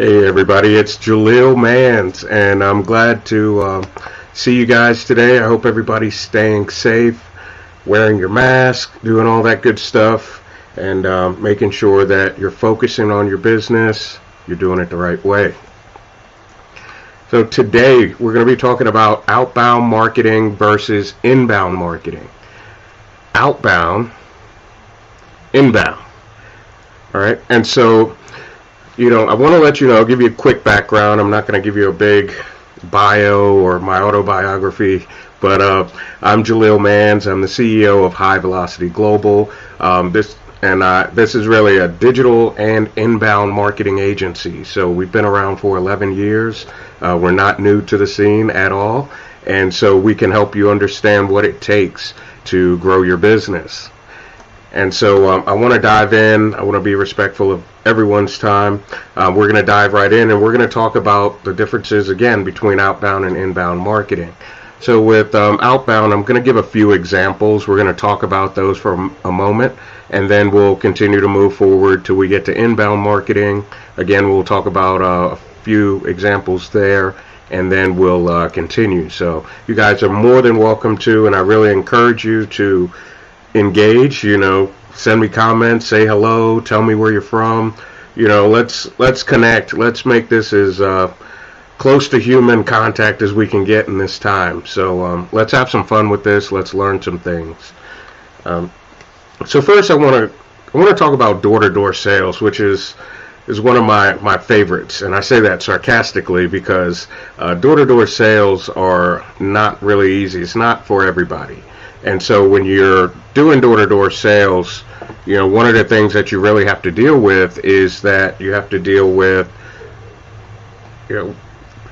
Hey everybody, it's Jaleel Mans, and I'm glad to see you guys today. I hope everybody's staying safe, wearing your mask, doing all that good stuff, and making sure that you're focusing on your business, you're doing it the right way. So today we're going to be talking about outbound marketing versus inbound marketing. Outbound, inbound. All right, and so I want to let you know, give you a quick background. I'm not going to give you a big bio or my autobiography, but I'm Jaleel Mans. I'm the CEO of High Velocity Global. This is really a digital and inbound marketing agency. So we've been around for 11 years. We're not new to the scene at all, and so we can help you understand what it takes to grow your business. And so I want to dive in. I want to be respectful of everyone's time. We're going to dive right in, and we're going to talk about the differences, again, between outbound and inbound marketing. So with outbound, I'm going to give a few examples. We're going to talk about those for a moment, and then we'll continue to move forward till we get to inbound marketing. Again, we'll talk about a few examples there, and then we'll continue. So you guys are more than welcome to, and I really encourage you to engage, send me comments, say hello, tell me where you're from, let's connect, let's make this as close to human contact as we can get in this time. So let's have some fun with this, let's learn some things. So first I want to talk about door-to-door sales, which is one of my favorites, and I say that sarcastically because door-to-door sales are not really easy. It's not for everybody. And so when you're doing door-to-door sales, one of the things that you really have to deal with is that you have to deal with,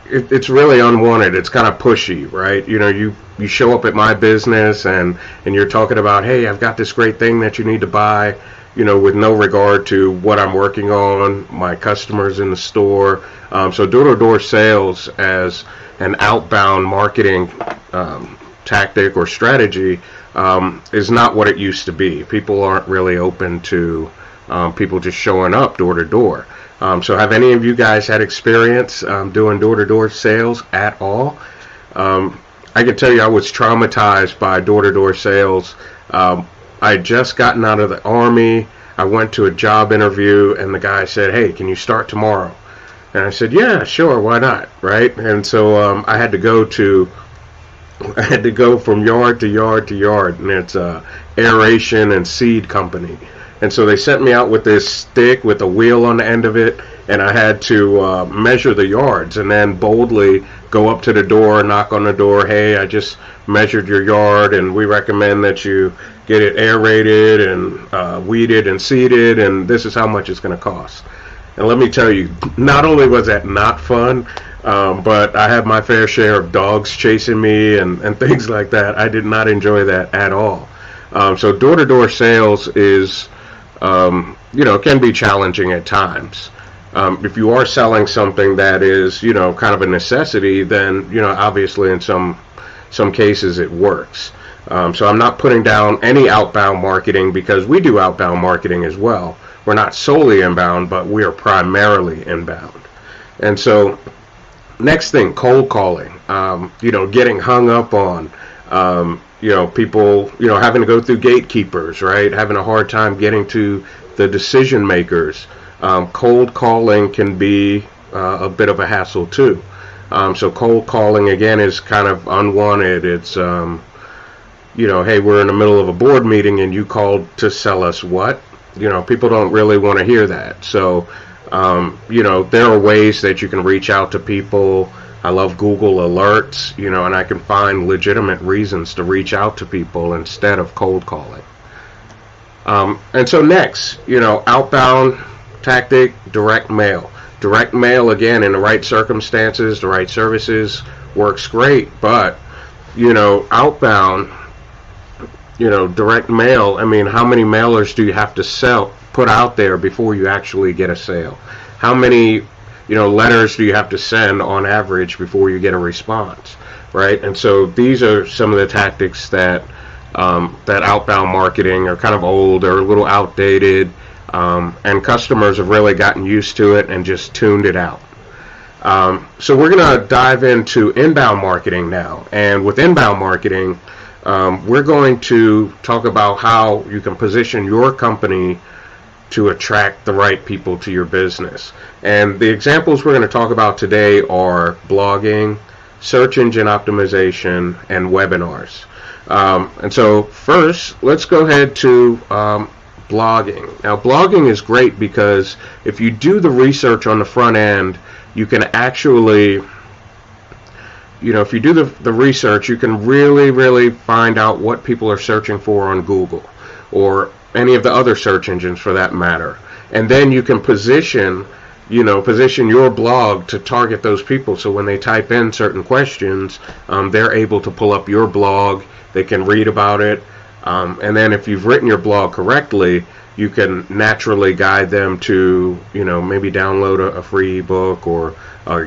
it's really unwanted. It's kind of pushy, right? You show up at my business and you're talking about, hey, I've got this great thing that you need to buy, with no regard to what I'm working on, my customers in the store. So door-to-door sales as an outbound marketing tactic or strategy is not what it used to be. People aren't really open to people just showing up door to door. So have any of you guys had experience doing door-to-door sales at all? I can tell you I was traumatized by door-to-door sales. I had just gotten out of the Army. I went to a job interview and the guy said, hey, can you start tomorrow? And I said, yeah, sure, why not, right? And so I had to go from yard to yard to yard, and it's a aeration and seed company. And so they sent me out with this stick with a wheel on the end of it, and I had to measure the yards and then boldly go up to the door, knock on the door, hey, I just measured your yard, and we recommend that you get it aerated and weeded and seeded, and this is how much it's going to cost. And let me tell you, not only was that not fun, but I had my fair share of dogs chasing me and things like that. I did not enjoy that at all. So door-to-door sales is, can be challenging at times. If you are selling something that is, kind of a necessity, then, obviously in some cases it works. So I'm not putting down any outbound marketing because we do outbound marketing as well. We're not solely inbound, but we are primarily inbound. And so next thing, cold calling, getting hung up on, people, having to go through gatekeepers, right? Having a hard time getting to the decision makers. Cold calling can be a bit of a hassle too. So cold calling, again, is kind of unwanted. It's, hey, we're in the middle of a board meeting and you called to sell us what? People don't really want to hear that. So, there are ways that you can reach out to people. I love Google Alerts, and I can find legitimate reasons to reach out to people instead of cold calling. And so next, outbound tactic, direct mail. Direct mail, again, in the right circumstances, the right services, works great. But, outbound, direct mail, I mean, how many mailers do you have to put out there before you actually get a sale? How many, letters do you have to send on average before you get a response, right? And so these are some of the tactics that outbound marketing are kind of old or a little outdated. and customers have really gotten used to it and just tuned it out. So we're going to dive into inbound marketing now. And with inbound marketing, we're going to talk about how you can position your company to attract the right people to your business. And the examples we're going to talk about today are blogging, search engine optimization, and webinars. And so first, let's go ahead to blogging. Now, blogging is great because if you do the research on the front end, you can actually, if you do the research, you can really find out what people are searching for on Google or any of the other search engines for that matter. And then you can position your blog to target those people. So when they type in certain questions, they're able to pull up your blog, they can read about it. And then if you've written your blog correctly, you can naturally guide them to, maybe download a free ebook or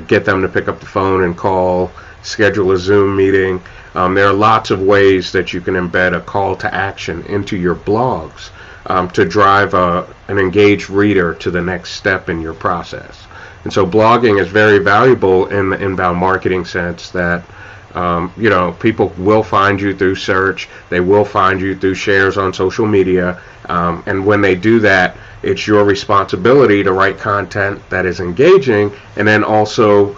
get them to pick up the phone and call, schedule a Zoom meeting. There are lots of ways that you can embed a call to action into your blogs to drive an engaged reader to the next step in your process. And so blogging is very valuable in the inbound marketing sense that people will find you through search, they will find you through shares on social media, and when they do that, it's your responsibility to write content that is engaging and then also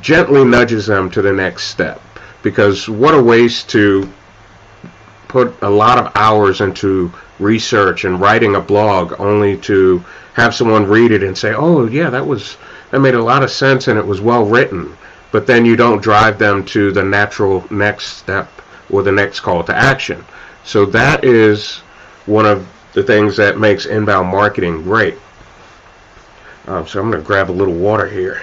gently nudges them to the next step. Because what a waste to put a lot of hours into research and writing a blog only to have someone read it and say, oh yeah, that made a lot of sense and it was well written, but then you don't drive them to the natural next step or the next call to action. So that is one of the things that makes inbound marketing great. So I'm going to grab a little water here.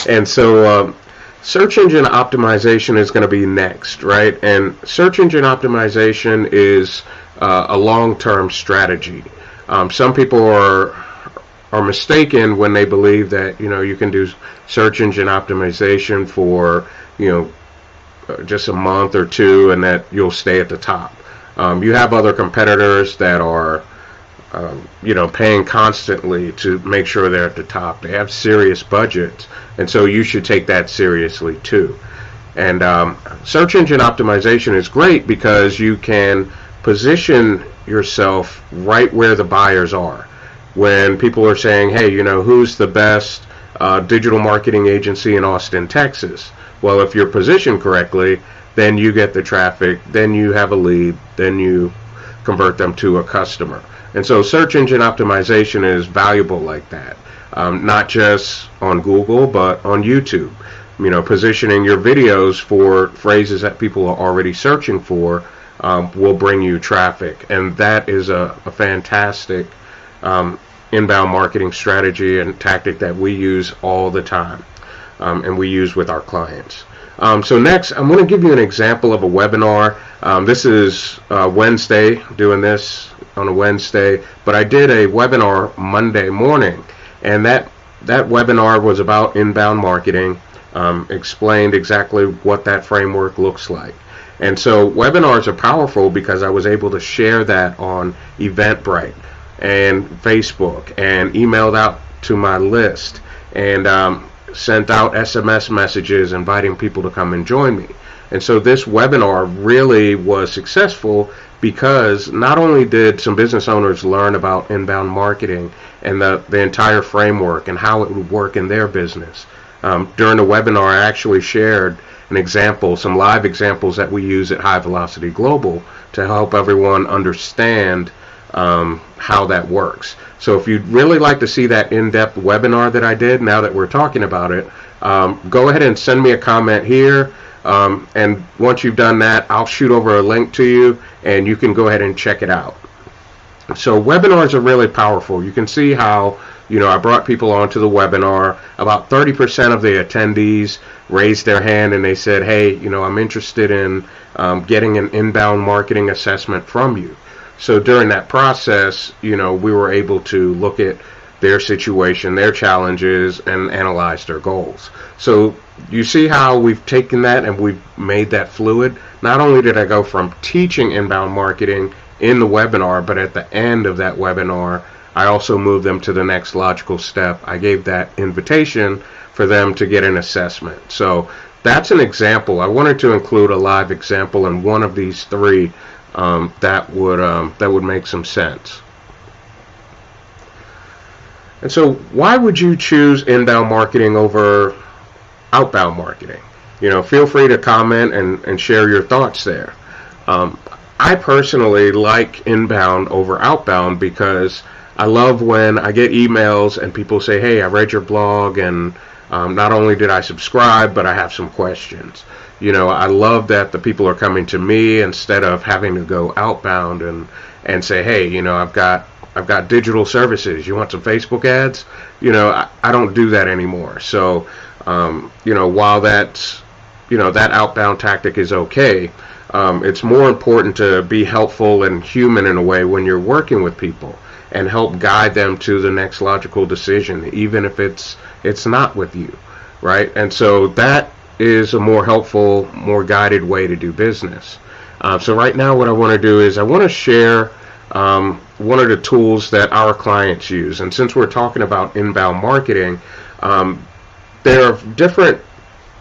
And so search engine optimization is going to be next, right? And search engine optimization is a long-term strategy. Some people are mistaken when they believe that you can do search engine optimization for just a month or two and that you'll stay at the top. You have other competitors that are paying constantly to make sure they're at the top. They have serious budgets, and so you should take that seriously too. And search engine optimization is great because you can position yourself right where the buyers are. When people are saying, hey, who's the best digital marketing agency in Austin, Texas? Well, if you're positioned correctly, then you get the traffic, then you have a lead, then you convert them to a customer. And so search engine optimization is valuable like that, not just on Google, but on YouTube. Positioning your videos for phrases that people are already searching for will bring you traffic. And that is a fantastic inbound marketing strategy and tactic that we use all the time, and we use with our clients. So next, I'm going to give you an example of a webinar. This is Wednesday, doing this on a Wednesday, but I did a webinar Monday morning, and that webinar was about inbound marketing, explained exactly what that framework looks like. And so webinars are powerful because I was able to share that on Eventbrite and Facebook and emailed out to my list and sent out SMS messages inviting people to come and join me. And so this webinar really was successful because not only did some business owners learn about inbound marketing and the entire framework and how it would work in their business. During the webinar, I actually shared an example, some live examples that we use at High Velocity Global to help everyone understand how that works. So if you'd really like to see that in-depth webinar that I did, now that we're talking about it, go ahead and send me a comment here. And once you've done that, I'll shoot over a link to you and you can go ahead and check it out. So webinars are really powerful. You can see how, I brought people onto the webinar. About 30% of the attendees raised their hand and they said, hey, I'm interested in getting an inbound marketing assessment from you. So during that process, we were able to look at their situation, their challenges, and analyze their goals. So you see how we've taken that and we've made that fluid. Not only did I go from teaching inbound marketing in the webinar, but at the end of that webinar, I also moved them to the next logical step. I gave that invitation for them to get an assessment. So that's an example. I wanted to include a live example in one of these three that would make some sense. And so why would you choose inbound marketing over outbound marketing? Feel free to comment and share your thoughts there. I personally like inbound over outbound because I love when I get emails and people say, hey, I read your blog, and not only did I subscribe, but I have some questions. I love that the people are coming to me instead of having to go outbound and say, hey, I've got digital services. You want some Facebook ads? I don't do that anymore. So, while that outbound tactic is okay, it's more important to be helpful and human in a way when you're working with people and help guide them to the next logical decision, even if it's not with you, right? And so that is a more helpful, more guided way to do business. So right now what I want to do is I want to share one of the tools that our clients use. And since we're talking about inbound marketing, there are different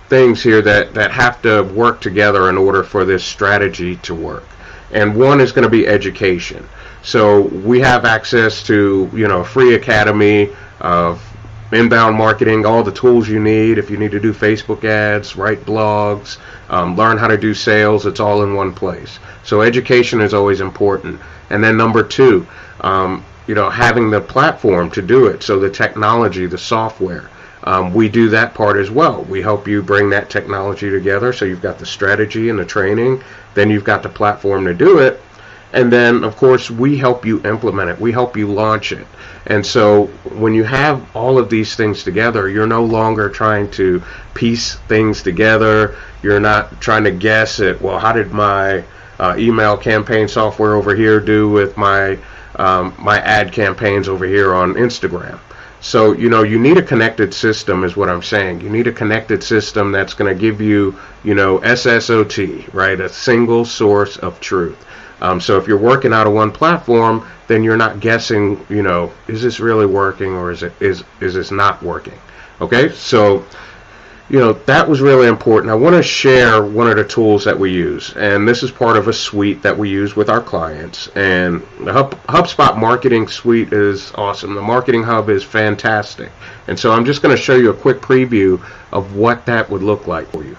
things here that have to work together in order for this strategy to work. And one is going to be education. So we have access to a free academy of inbound marketing, all the tools you need. If you need to do Facebook ads, write blogs, learn how to do sales, it's all in one place. So education is always important. And then number two, having the platform to do it. So the technology, the software, we do that part as well. We help you bring that technology together. So you've got the strategy and the training, then you've got the platform to do it. And then, of course, we help you implement it. We help you launch it. And so when you have all of these things together, you're no longer trying to piece things together. You're not trying to guess at, well, how did my email campaign software over here do with my ad campaigns over here on Instagram? So, you need a connected system is what I'm saying. You need a connected system that's going to give you, SSOT, right? A single source of truth. So if you're working out of one platform, then you're not guessing, is this really working or is this not working? Okay, so that was really important. I want to share one of the tools that we use, and this is part of a suite that we use with our clients. And the HubSpot Marketing Suite is awesome. The Marketing Hub is fantastic. And so I'm just going to show you a quick preview of what that would look like for you.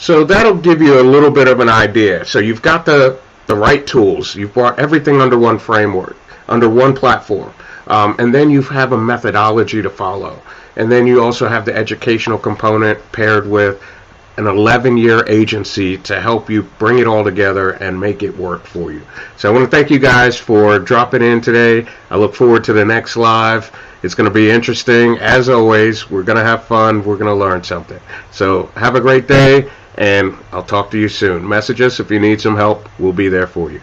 So that'll give you a little bit of an idea. So you've got the right tools. You've brought everything under one framework, under one platform. And then you have a methodology to follow. And then you also have the educational component paired with an 11-year agency to help you bring it all together and make it work for you. So I want to thank you guys for dropping in today. I look forward to the next live. It's going to be interesting. As always, we're going to have fun. We're going to learn something. So have a great day, and I'll talk to you soon. Message us if you need some help. We'll be there for you.